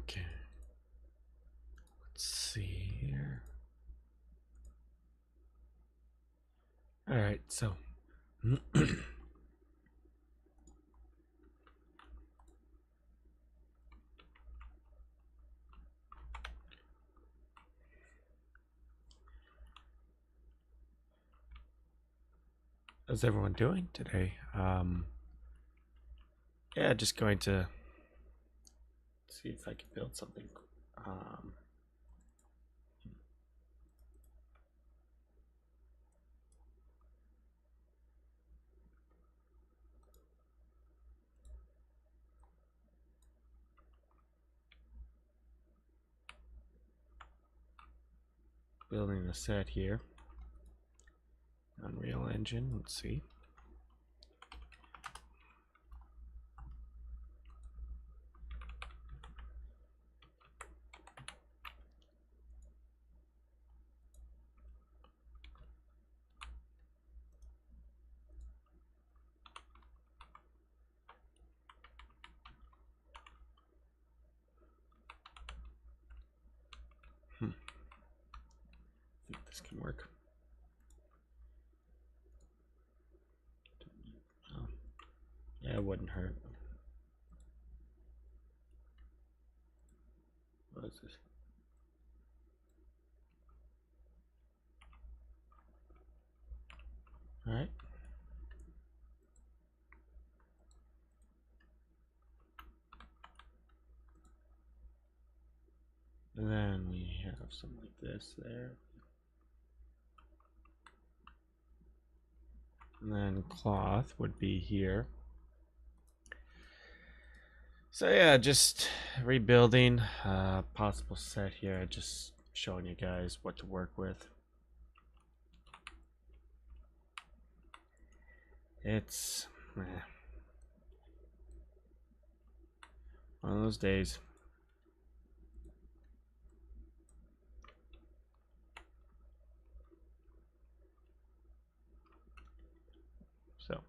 Okay. Let's see here. All right, so how's everyone doing today? Yeah, just going to see if I can build something. Um, Building a set here. Unreal Engine. Let's see. I think this can work. Oh, yeah, it wouldn't hurt. What is this? All right. And then we have something like this there. And then cloth would be here. So yeah, just rebuilding possible set here, just showing you guys what to work with. It's one of those days. So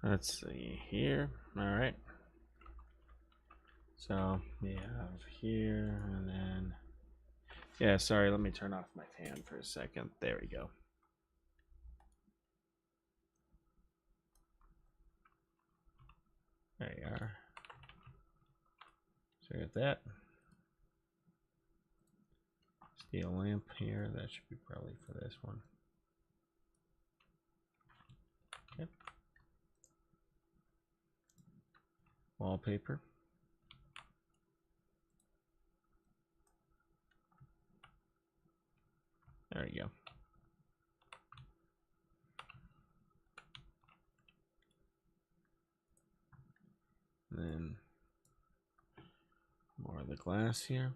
let's see here. All right. So we have here, and then yeah. Sorry, let me turn off my fan for a second. There we go. There you are. So we got that steel lamp here. That should be probably for this one. Okay. Wallpaper. There you go. And then more of the glass here.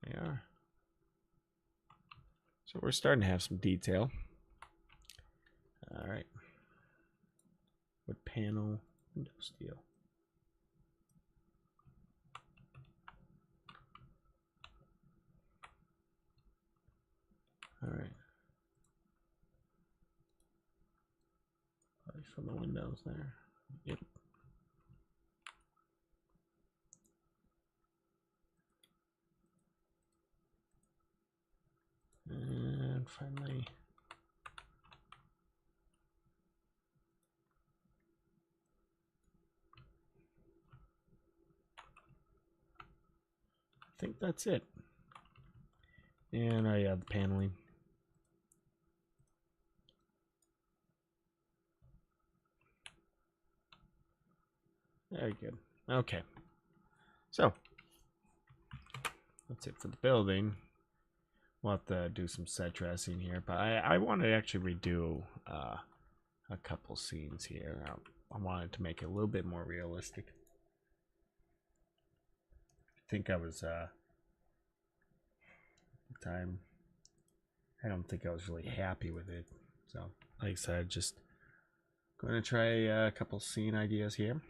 They are. So we're starting to have some detail. All right. Wood panel, window steel. All right. Probably from the windows there. Yep. And finally, I think that's it. And I have the paneling. Very good. Okay. So that's it for the building. We'll have to do some set dressing here, but I want to actually redo a couple scenes here. I wanted to make it a little bit more realistic. I think I was time I don't think I was really happy with it. So, like I said, just going to try a couple scene ideas here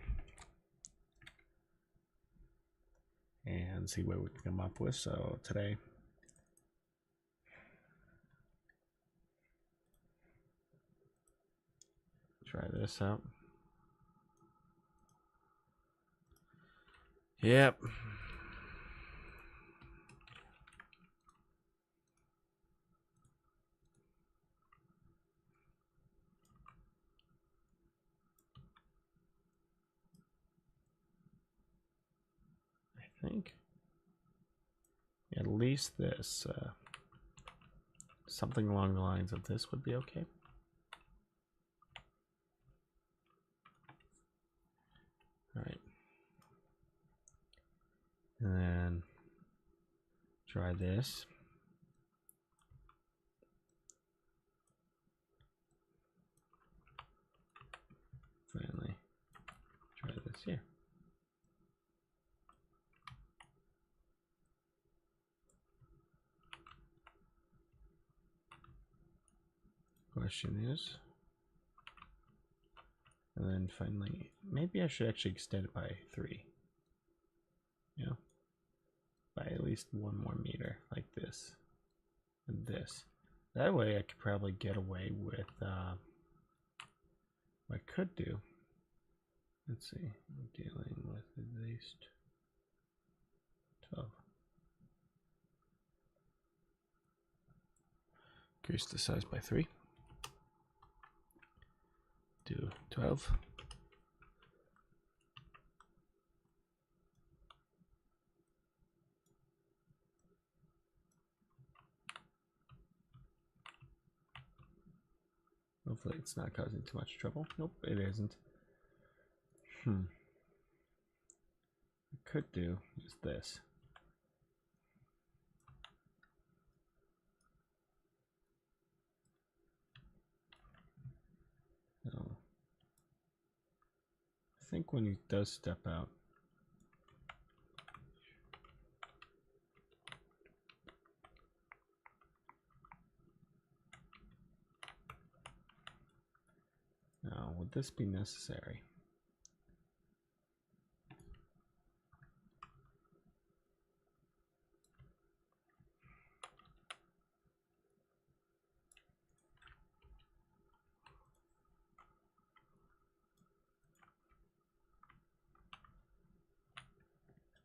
and see what we can come up with. So today, try this out. Yep. I think at least this, something along the lines of this would be okay. All right. And then try this. Finally, try this here. Question is, and then finally, maybe I should actually extend it by 3. You know, by at least 1 more meter, like this and this. That way I could probably get away with what I could do. Let's see, I'm dealing with at least 12. Increase the size by 3. Do 12. Hopefully it's not causing too much trouble. Nope, it isn't. What I could do is this. So I think when he does step out, now would this be necessary?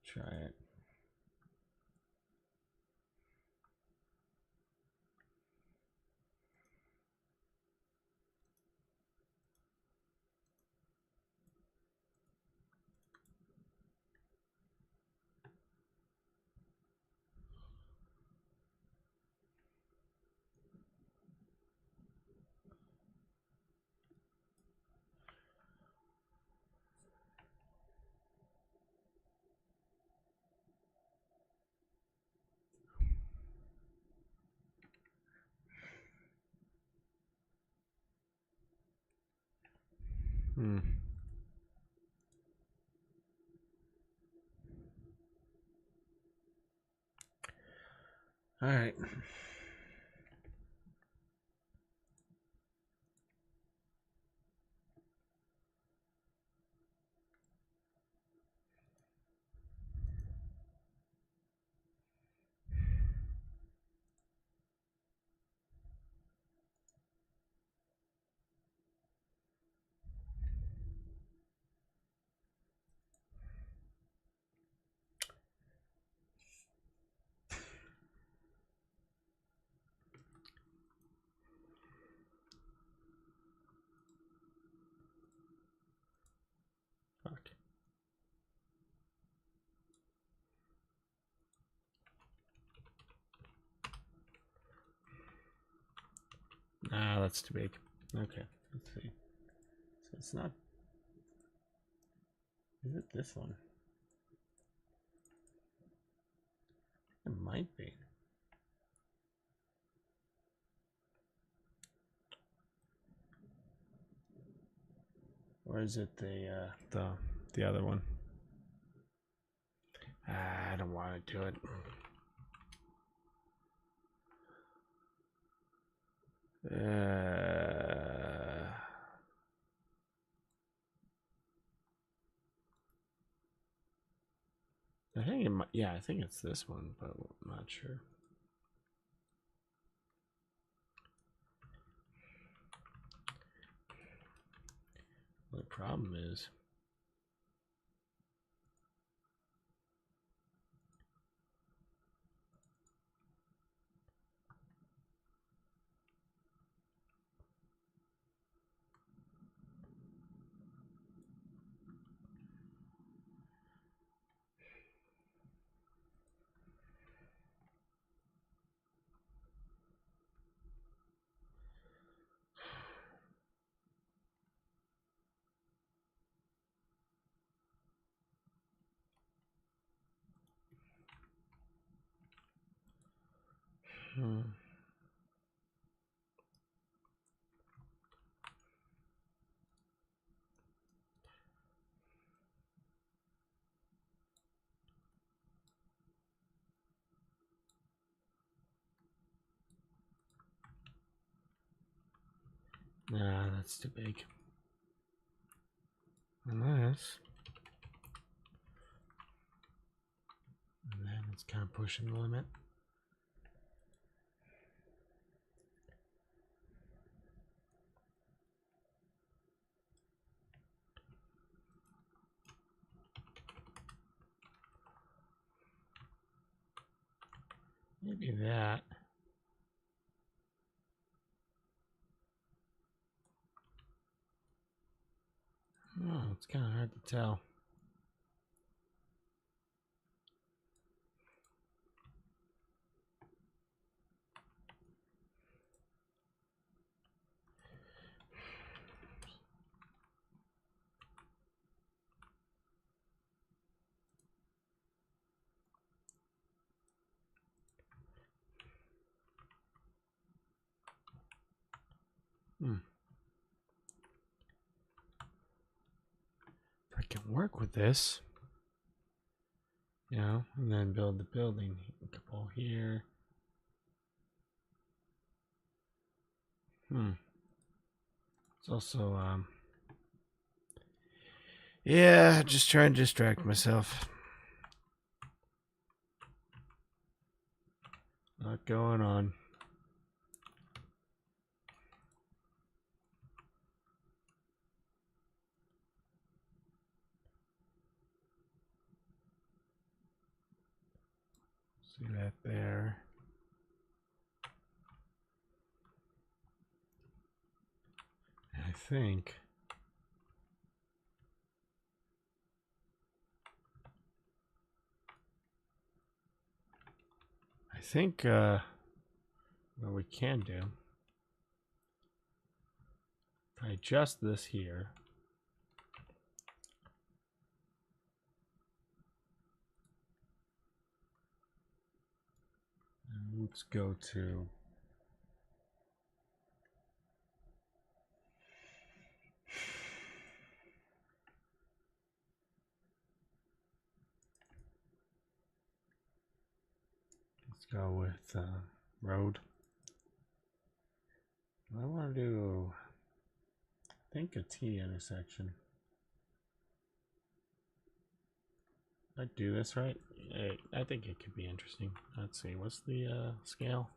Try it. All right. Fuck. Ah, that's too big. Okay, let's see. So it's not. Is it this one? It might be. Or is it the other one? I don't want to do it. I think it might, yeah, I think it's this one, but I'm not sure. The problem is nah, that's too big. Unless, and then it's kind of pushing the limit. Maybe that. Oh, it's kind of hard to tell. If I can work with this, you know, and then build the building. A couple here. It's also, yeah, just trying to distract myself. Not going on. See that there. I think what we can do, if I adjust this here, and let's go to go with road. I want to do, I think, a T intersection. Did I do this right? I think it could be interesting. Let's see, what's the scale?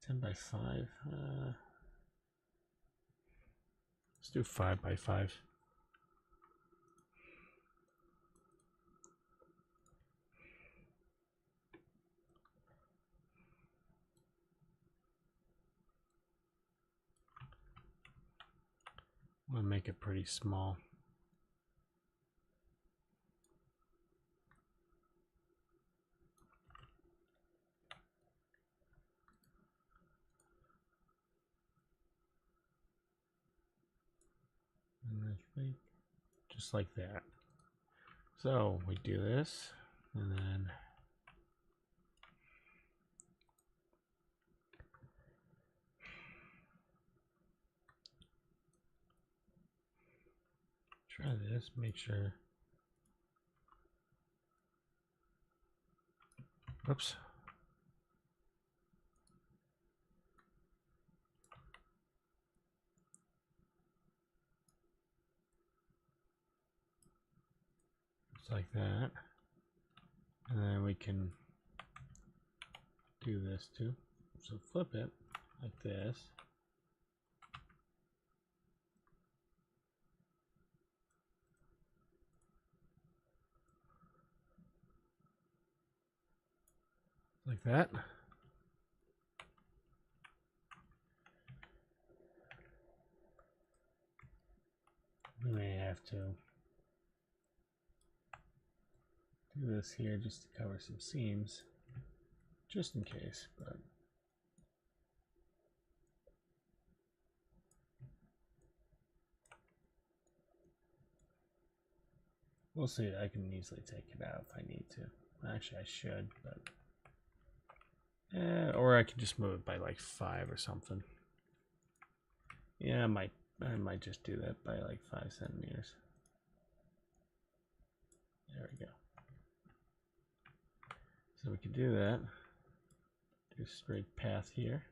10 by 5. Let's do 5 by 5. I'm gonna make it pretty small. And I think just like that. So we do this, and then try this, make sure. Oops. like that. And then we can do this too. So flip it like this. Like that. We may have to do this here just to cover some seams, just in case, but we'll see. I can easily take it out if I need to. Actually, I should, but or I could just move it by like 5 or something. Yeah, I might just do that by like 5 centimeters. There we go. So we can do that. Do a straight path here.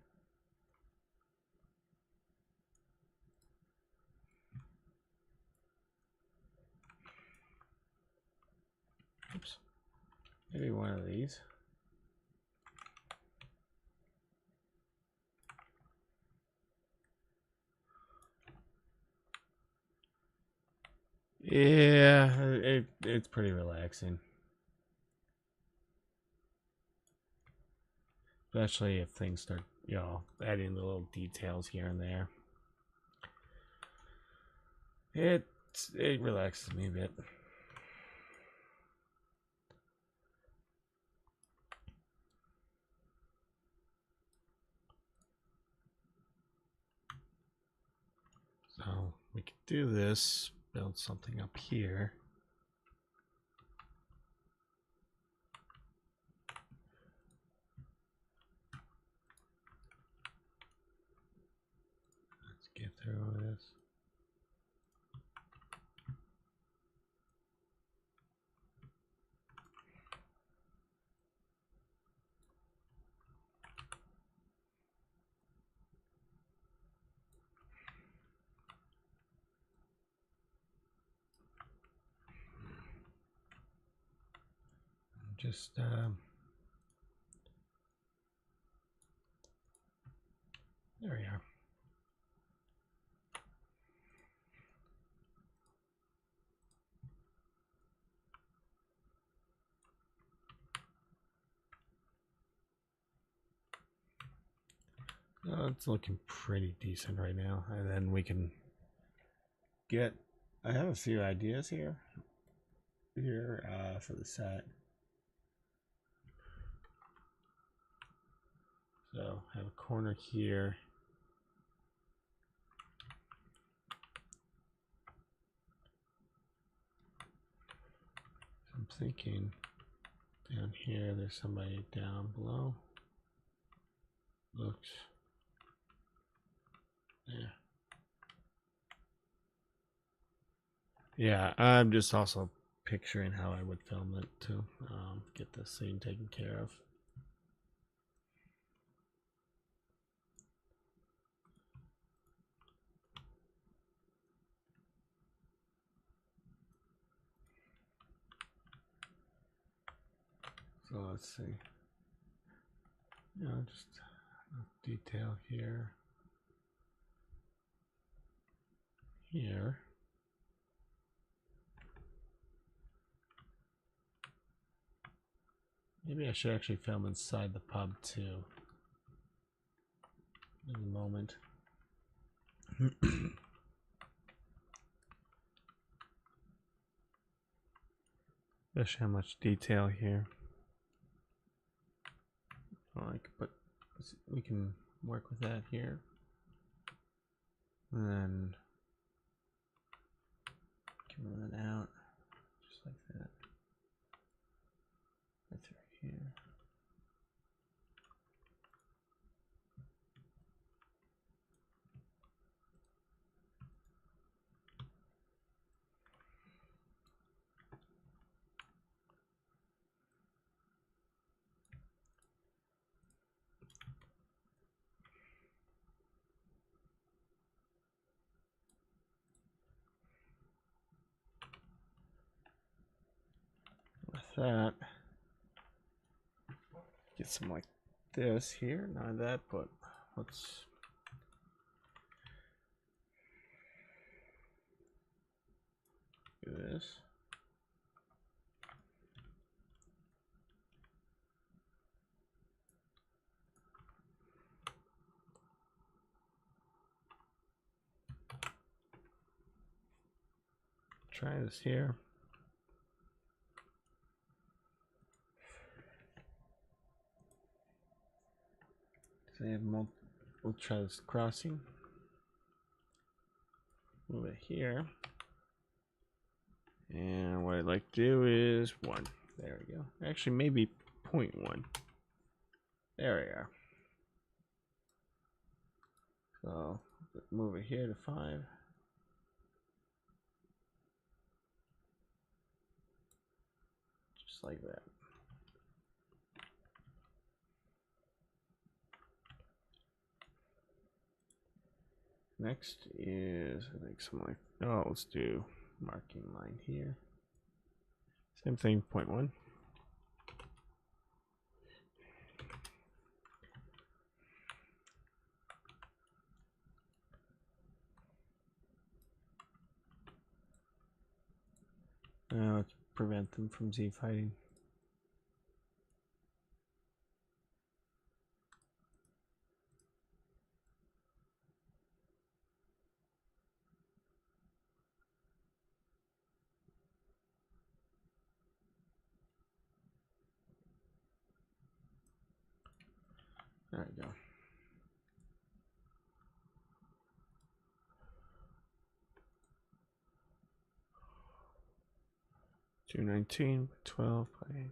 Oops. Maybe one of these. Yeah, it's pretty relaxing. Especially if things start, adding the little details here and there. It relaxes me a bit. So we could do this, build something up here. Let's get through this. Just there we are. It's looking pretty decent right now, and then we can get. I have a few ideas here for the set. So have a corner here. I'm thinking down here there's somebody down below. Looks. Yeah. Yeah, I'm just also picturing how I would film it to get this scene taken care of. So let's see. Just detail here. Here. Maybe I should actually film inside the pub too. In a moment. Especially how much detail here. But we can work with that here. And then can run it out just like that. Right through here. that. Get some like this here, not that, but let's do this. Try this here. So I have we'll try this crossing. Move it here. And what I'd like to do is 1. There we go. Actually, maybe 0.1. There we are. So move it here to 5. Just like that. Next is, I think, something like, oh, let's do marking line here. Same thing, 0.1. Let's prevent them from Z fighting. There we go. $219, 12 plays.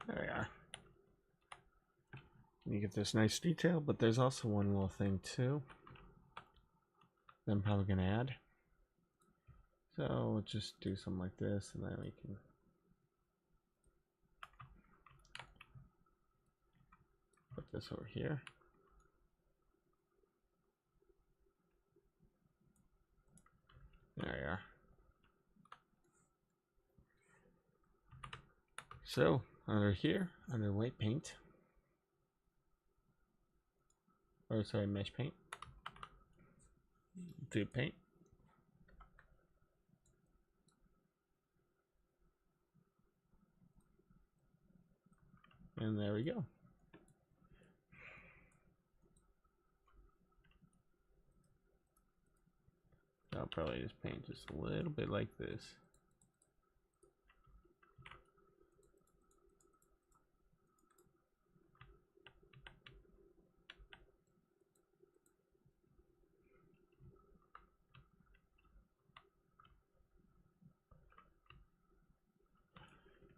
There we are. You get this nice detail, but there's also one little thing too that I'm probably gonna add. So we'll just do something like this, and then we can put this over here. There we are. So under here, under white paint, or sorry, mesh paint, do paint. And there we go. I'll probably just paint just a little bit like this.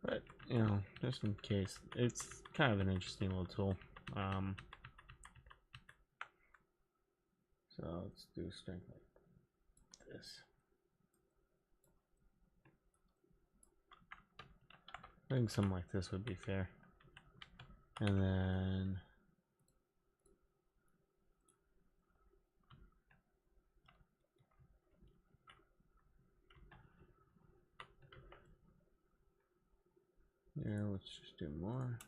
But, you know, just in case, it's kind of an interesting little tool. So let's do strength like this. I think something like this would be fair. And then yeah, let's just do more.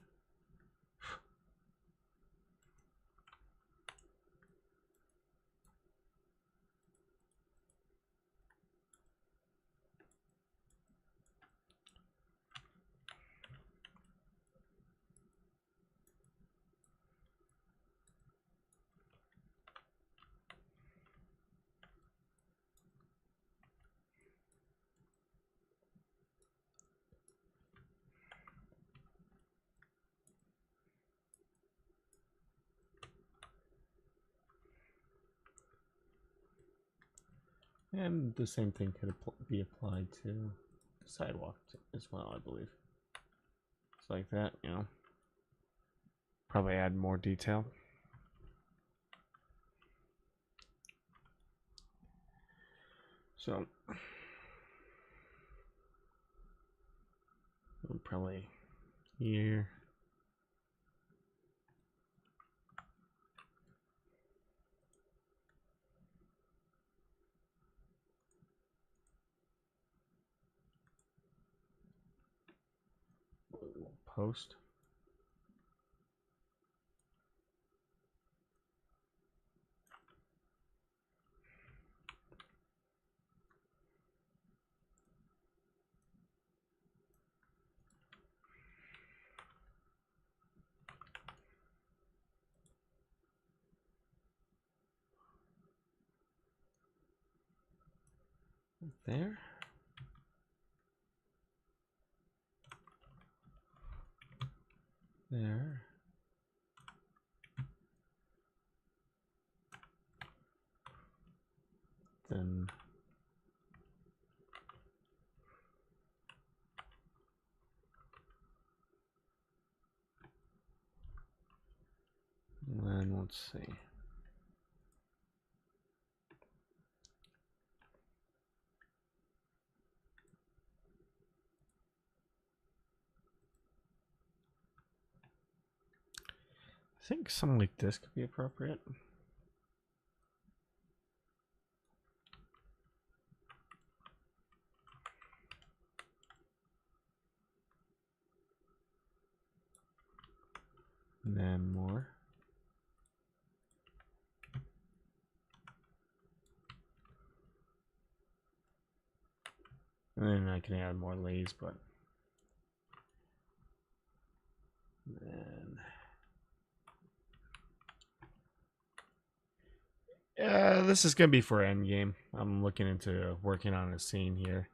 And the same thing could be applied to the sidewalk as well, I believe. It's like that, you know. Probably add more detail. So probably here. Post. There. There. Then let's see. I think something like this could be appropriate. And then more. And then I can add more lays, but then this is gonna be for Endgame. I'm looking into working on a scene here.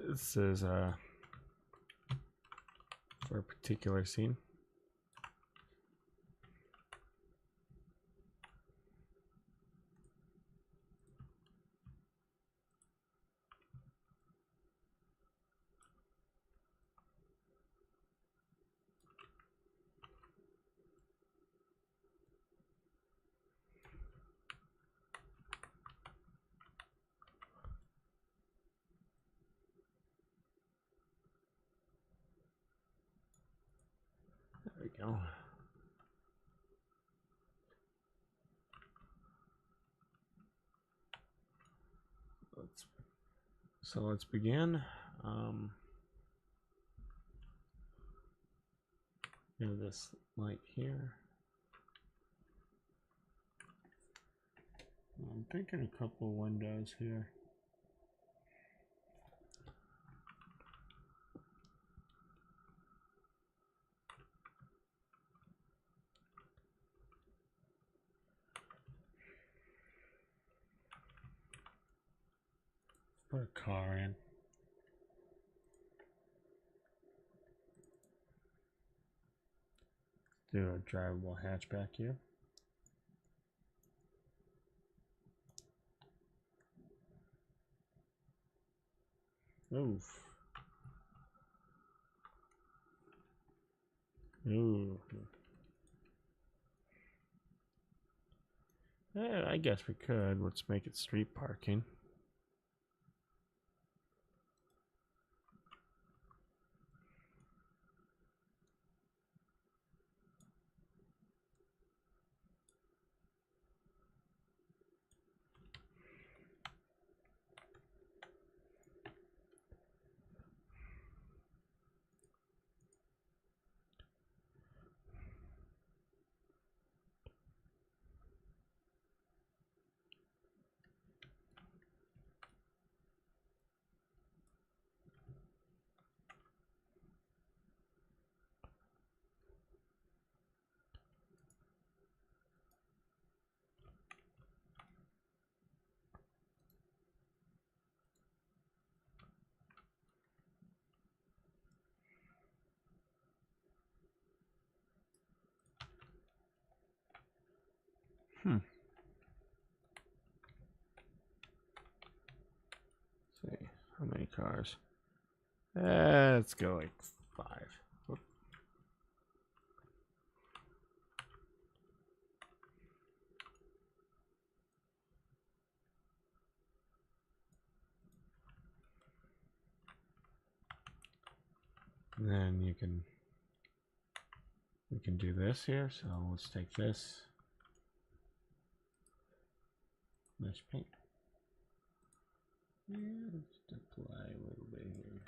This is for a particular scene. There we go. Let's begin. This light here. I'm thinking a couple windows here. Put a car in. Do a drivable hatchback here. Oof. Ooh. Yeah, I guess we could. Let's make it street parking. See, how many cars? Let's go like 5. Whoop. And then we can do this here. So let's take this mesh paint and just apply a little bit here.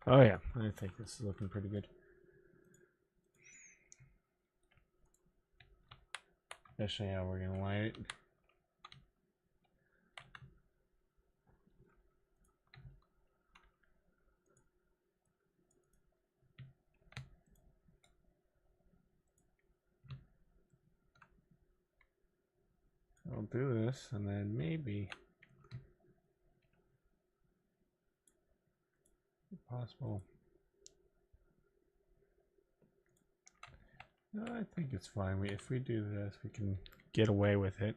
Oh yeah, I think this is looking pretty good. Especially how we're gonna light it. I'll do this and then maybe possible. No, I think it's fine. If we do this, we can get away with it.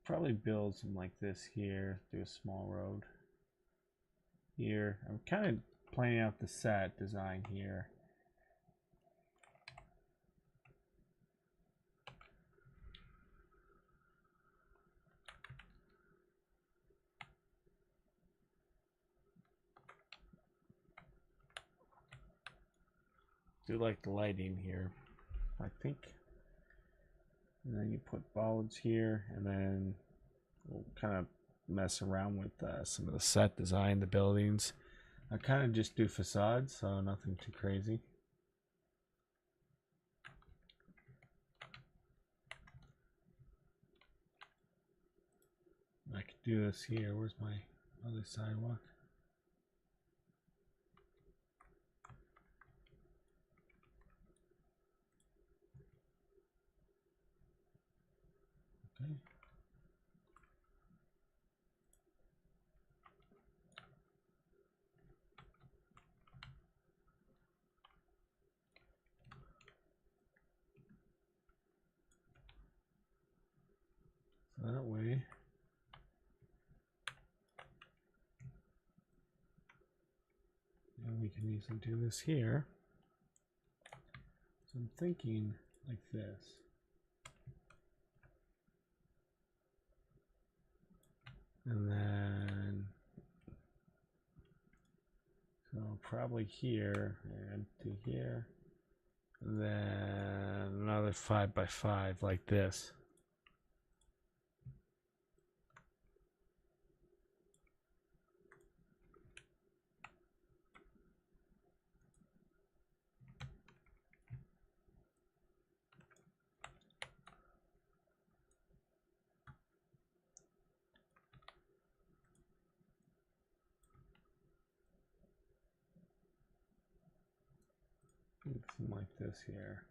Probably build some like this here. Do a small road here. I'm kind of planning out the set design here. Do like the lighting here, I think. And then you put bollards here, and then we'll kind of mess around with some of the set design, the buildings. I kind of just do facades, so nothing too crazy. I could do this here. Where's my other sidewalk? Okay. So that way, and we can easily do this here. So I'm thinking like this. And then, so probably here and to here. And then another 5 by 5 like this. Something like this here.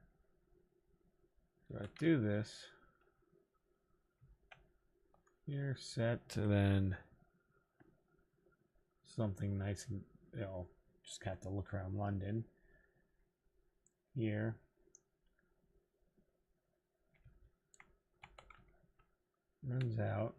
So I do this here, set, to then something nice and, just have to look around London here. Runs out.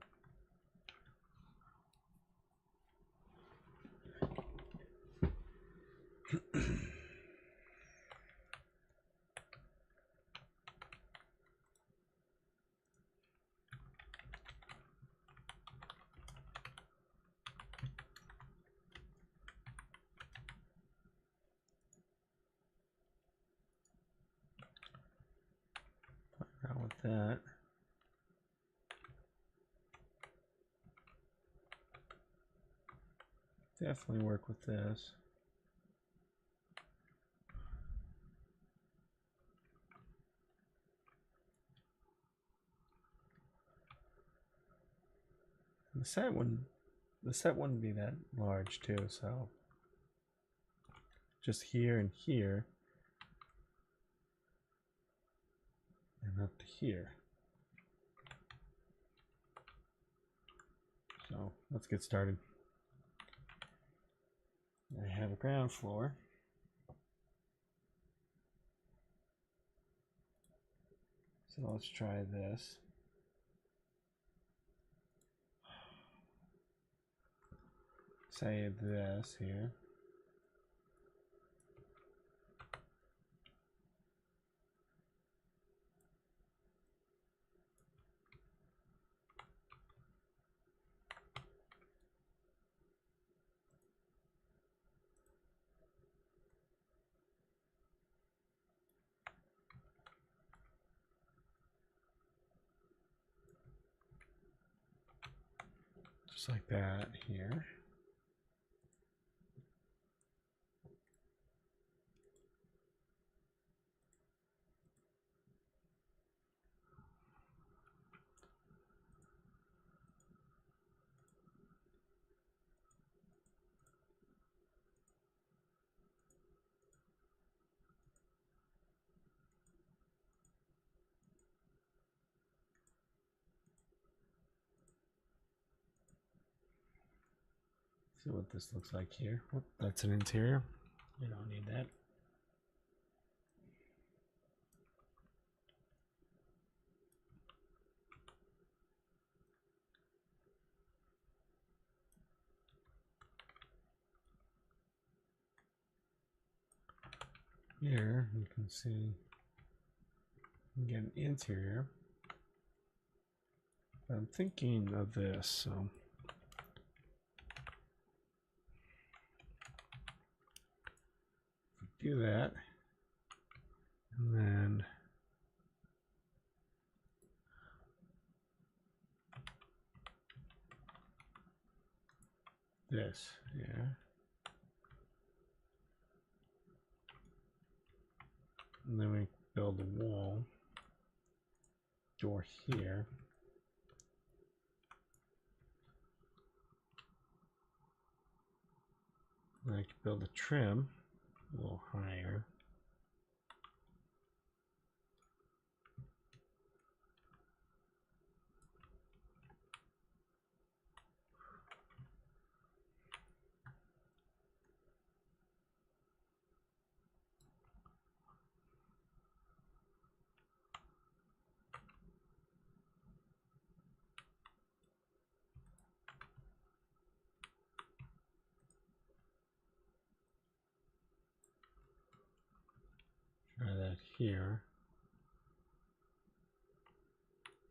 Out with that. Definitely work with this. the set wouldn't be that large too, so just here and here and up to here. So let's get started. I have a ground floor. So let's try this. Say this here. Just like that here. See what this looks like here. Whoop, that's an interior. We don't need that. Here you can see you get an interior. But I'm thinking of this, so do that, and then this, yeah. And then we build a wall, door here. And I can build a trim a little higher. Try that here.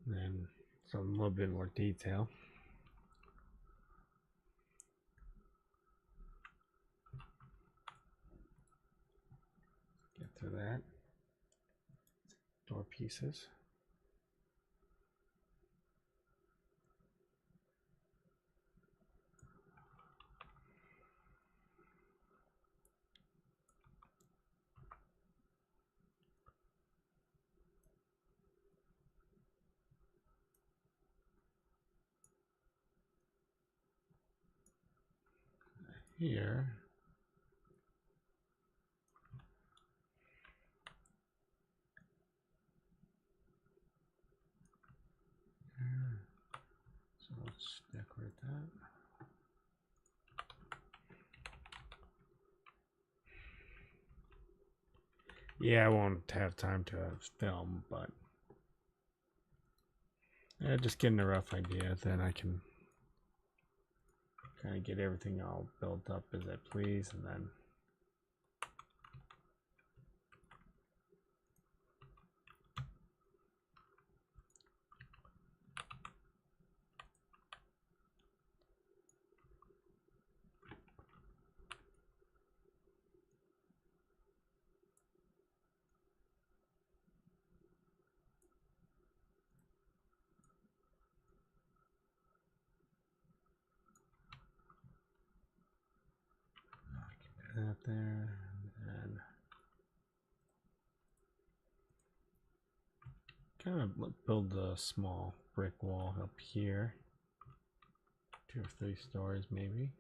And then some a little bit more detail. Get to that. Door pieces. Here. So let's decorate that. Yeah, I won't have time to film, but just getting a rough idea, then I can kind of get everything all built up as I please, and then that there, and kind of build a small brick wall up here. 2 or 3 stories maybe.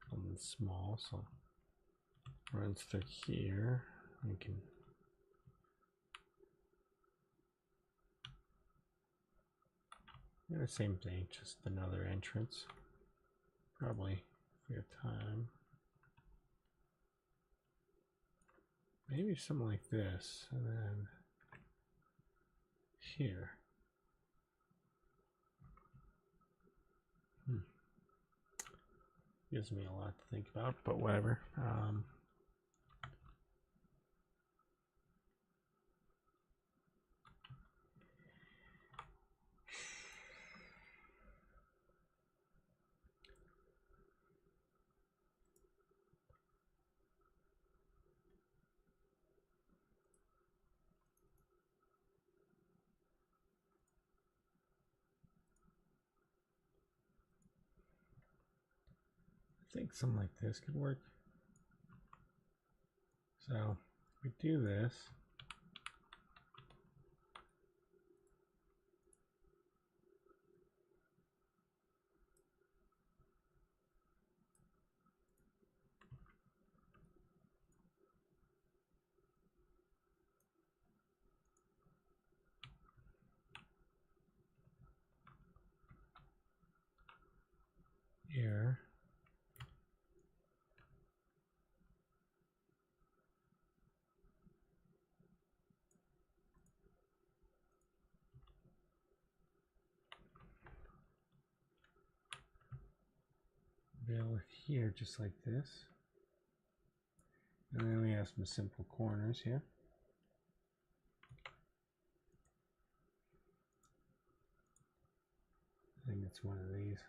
Something small, so runs through here. We can do the same thing, just another entrance. Probably if we have time. Maybe something like this, and then here. Gives me a lot to think about, but whatever. I think something like this could work. So we do this. Here. Build here just like this. And then we have some simple corners here. I think it's one of these.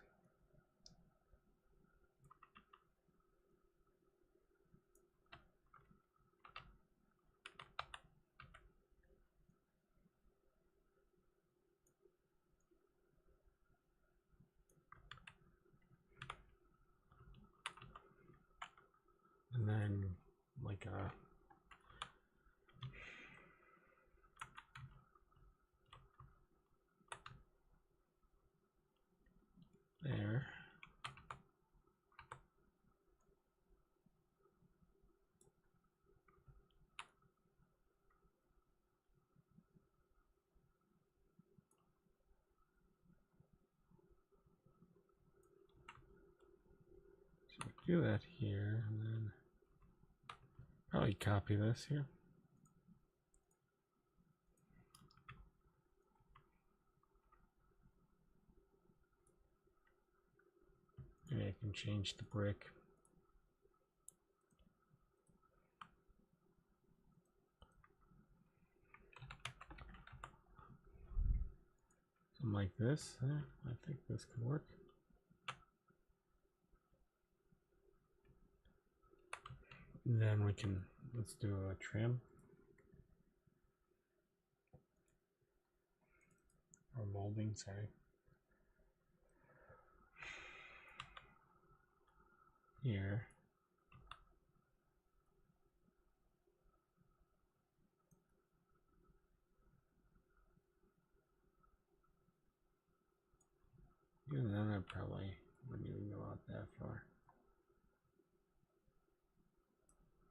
And then like a there. So do that here, and then probably copy this here. Maybe I can change the brick. Something like this. I think this could work. And then we can, let's do a trim. Or molding, sorry. Here. Even then I probably wouldn't even go out that far.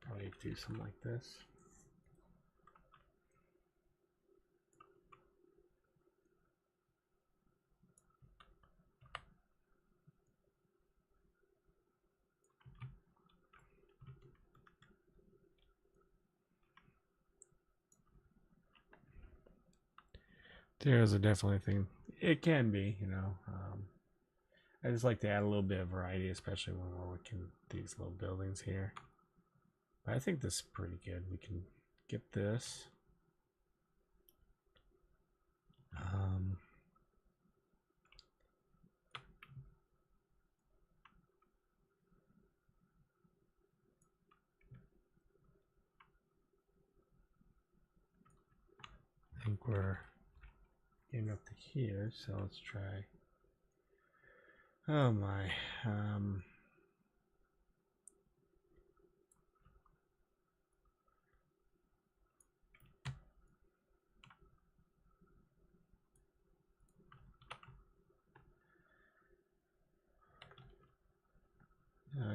Probably do something like this. There's a definitely thing. It can be, you know. I just like to add a little bit of variety, especially when we're working these little buildings here. But I think this is pretty good. We can get this. I think we're getting up to here, so let's try. Oh my.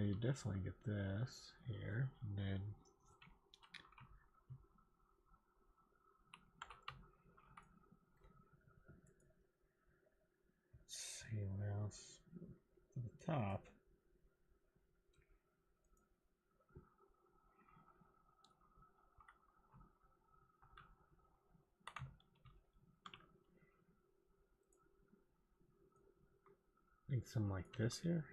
you definitely get this here, and then let's see what else to the top. I think something like this here.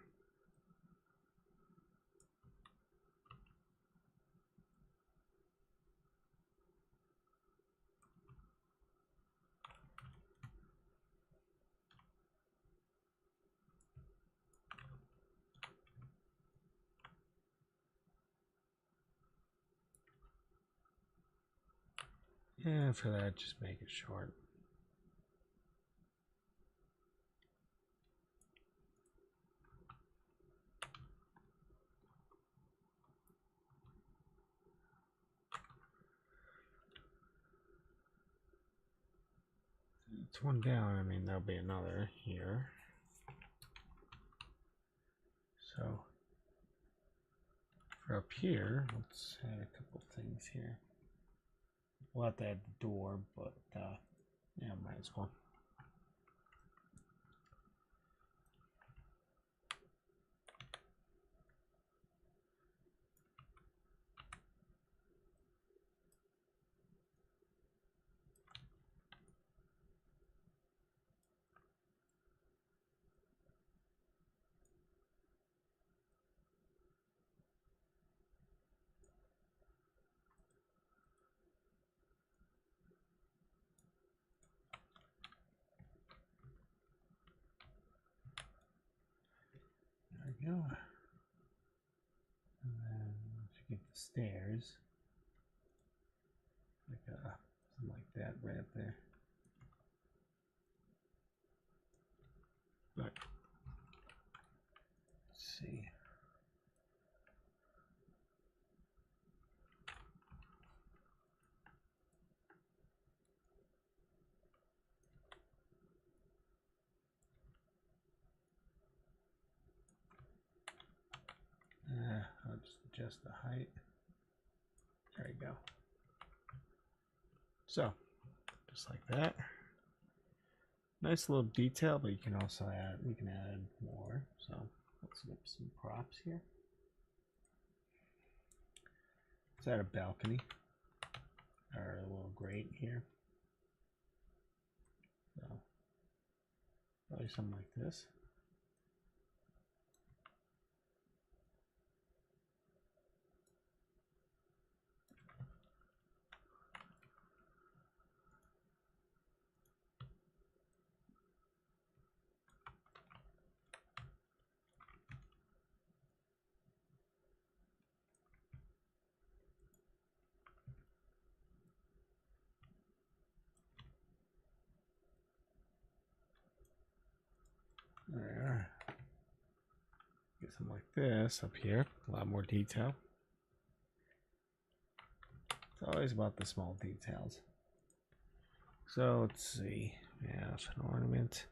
And for that, just make it short. It's one down, I mean, there'll be another here. So, for up here, let's add a couple things here. We'll have to add the door, but yeah, might as well. There we go. And then once you get the stairs, like something like that right up there. But let's see. I'll just adjust the height. There you go. So, just like that. Nice little detail, but you can also add, we can add more. So, let's get some props here. Let's add a balcony, or a little grate here. So, probably something like this. There. Get something like this up here. A lot more detail. It's always about the small details. So let's see. Yeah, it's an ornament.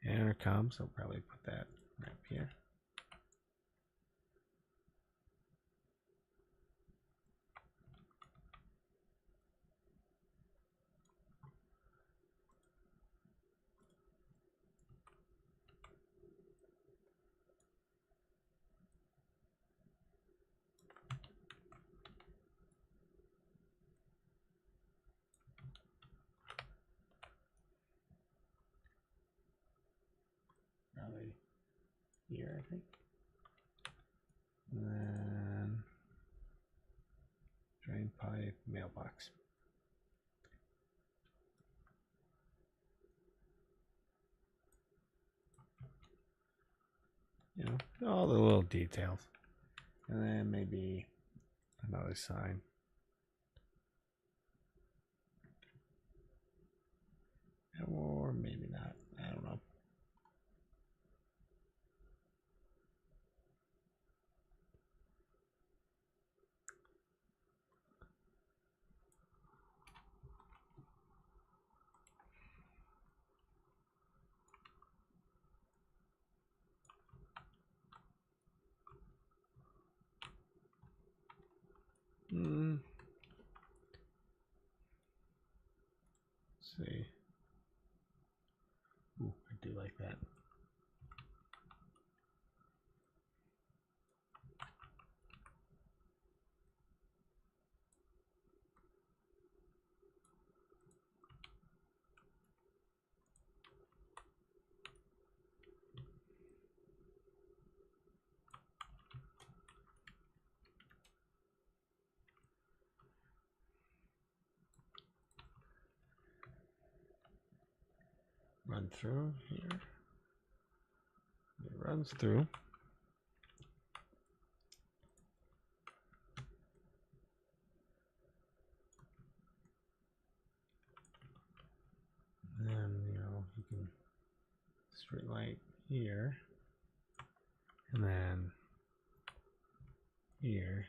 Intercom, so I'll probably put that right up here. Probably here, I think. And then drain pipe, mailbox. You know, all the little details. And then maybe another sign. Or maybe not. I don't know. Let's see. Ooh, I do like that. Run through here. It runs through. And then, you can straight light here. And then here.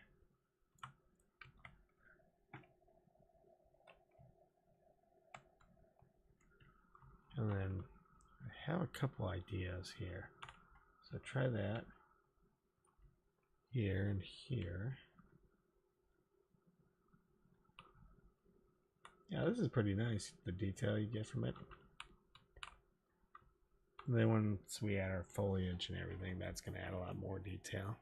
And then I have a couple ideas here. So try that here and here. Yeah, this is pretty nice, the detail you get from it. And then once we add our foliage and everything, that's going to add a lot more detail.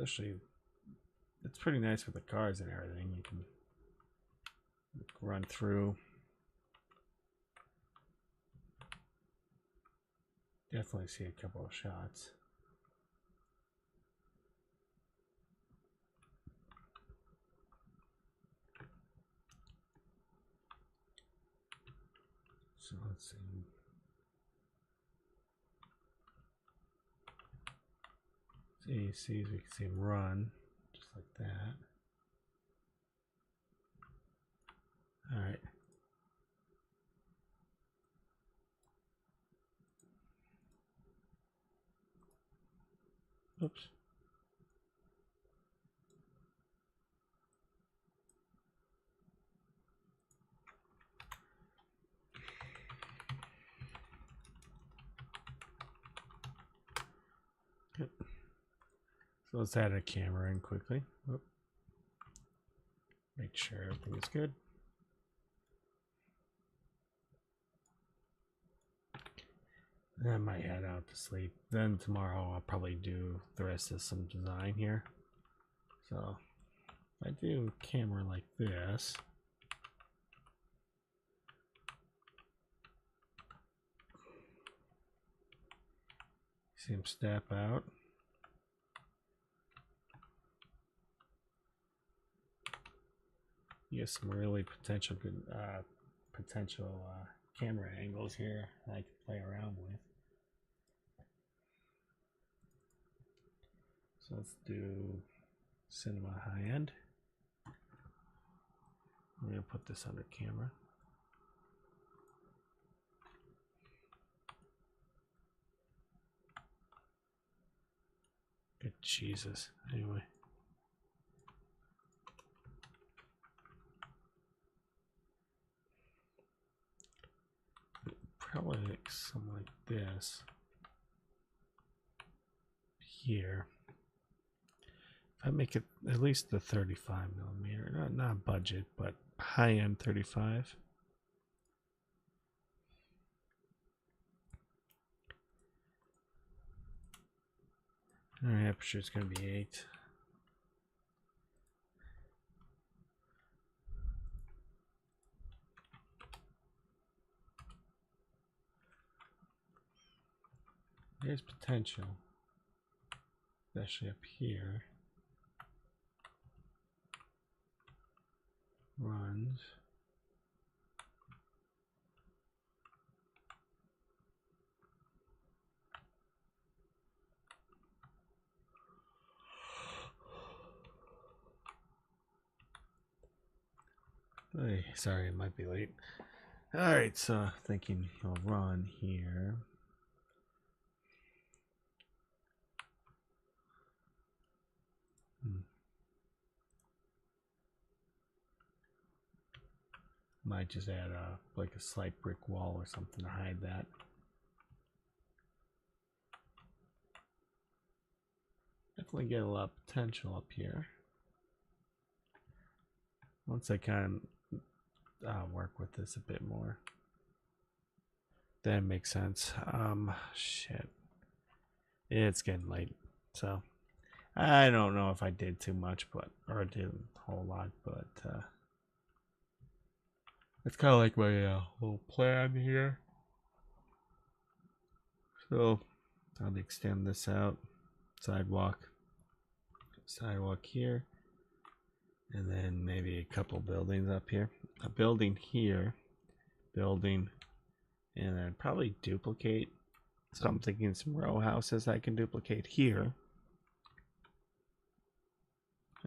Especially, it's pretty nice with the cars and everything. You can run through. Definitely see a couple of shots. So let's see. See, we can see him run just like that. All right. Oops. Good. So let's add a camera in quickly. Oop. Make sure everything is good. Then I might head out to sleep. Then tomorrow I'll probably do the rest of some design here. So if I do a camera like this, see him step out. You get some really potential good camera angles here that I can play around with. So let's do cinema high end. I'm going to put this under camera. Good Jesus. Anyway. Probably like something like this here. If I make it at least the 35mm, not budget, but high-end 35. Our aperture is going to be 8. There's potential, especially up here. Runs. Hey, sorry, it might be late. Alright, so thinking he'll run here. Might just add like a slight brick wall or something to hide that. definitely get a lot of potential up here. Once I can work with this a bit more, that makes sense. Shit. It's getting late, so I don't know if I did too much, or did a whole lot, but it's kind of like my whole plan here. So I'll extend this out. Sidewalk here, and then maybe a couple buildings up here. A building here, and then probably duplicate. So I'm thinking some row houses I can duplicate here.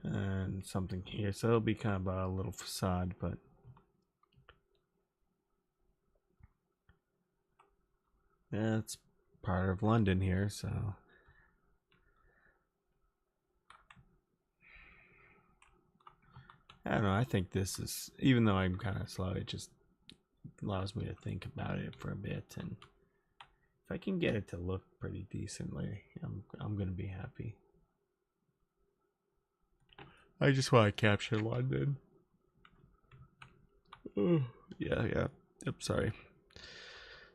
And something here. So it'll be kind of a little facade, but yeah, it's part of London here, so I don't know. I think this is, even though I'm kind of slow, it just allows me to think about it for a bit, and if I can get it to look pretty decently, I'm gonna be happy. I just want to capture London. Oh, yeah. Yep, sorry.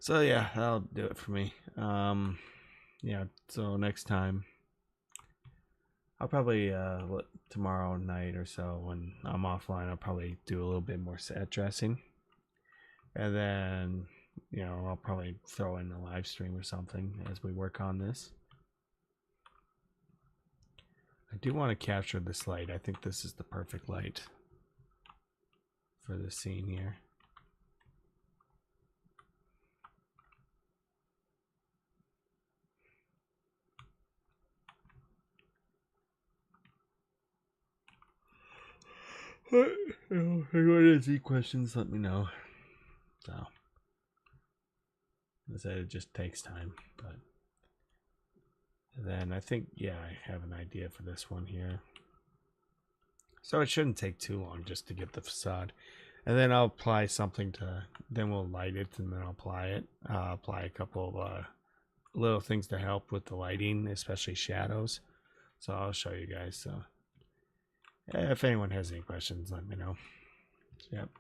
So yeah, that'll do it for me. Yeah, so next time I'll probably tomorrow night or so when I'm offline, I'll probably do a little bit more set dressing, and then I'll probably throw in a live stream or something as we work on this. I do want to capture this light. I think this is the perfect light for the scene here. If anyone has any questions, let me know. So, as I said, it just takes time, but then I think, yeah, I have an idea for this one here. So it shouldn't take too long just to get the facade. And then I'll apply something then we'll light it, and then I'll apply it. Apply a couple of little things to help with the lighting, especially shadows. So I'll show you guys. So if anyone has any questions, let me know. Yep.